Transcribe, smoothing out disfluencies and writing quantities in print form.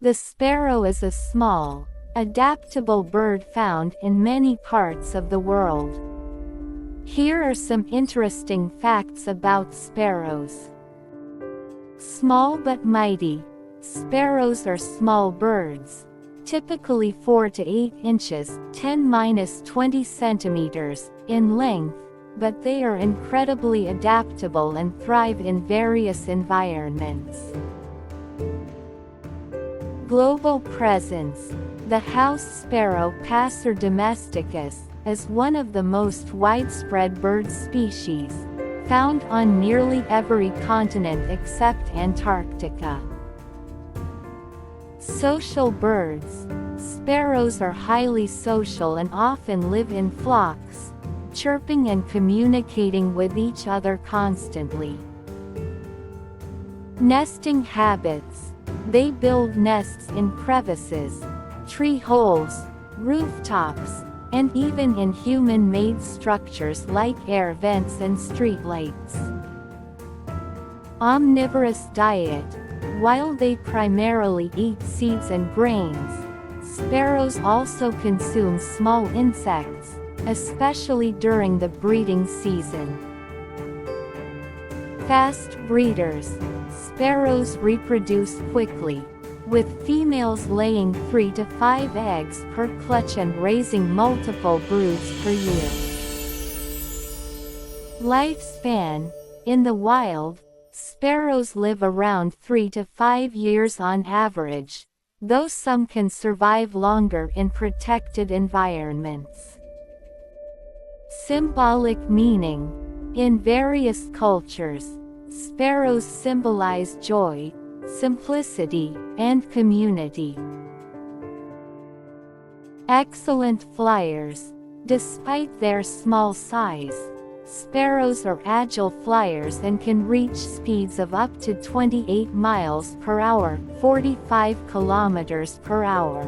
The sparrow is a small, adaptable bird found in many parts of the world. Here are some interesting facts about sparrows. Small but mighty. Sparrows are small birds, typically 4 to 8 inches (10–20 centimeters) in length, but they are incredibly adaptable and thrive in various environments. Global presence. The house sparrow, Passer domesticus, is one of the most widespread bird species, found on nearly every continent except Antarctica. Social birds. Sparrows are highly social and often live in flocks, chirping and communicating with each other constantly. Nesting habits. They build nests in crevices, tree holes, rooftops, and even in human-made structures like air vents and streetlights. Omnivorous diet. While they primarily eat seeds and grains, sparrows also consume small insects, especially during the breeding season. Fast breeders. Sparrows reproduce quickly, with females laying 3 to 5 eggs per clutch and raising multiple broods per year. Lifespan. In the wild, sparrows live around 3 to 5 years on average, though some can survive longer in protected environments. Symbolic meaning. In various cultures, sparrows symbolize joy, simplicity, and community. Excellent flyers. Despite their small size, sparrows are agile flyers and can reach speeds of up to 28 miles per hour, 45 kilometers per hour.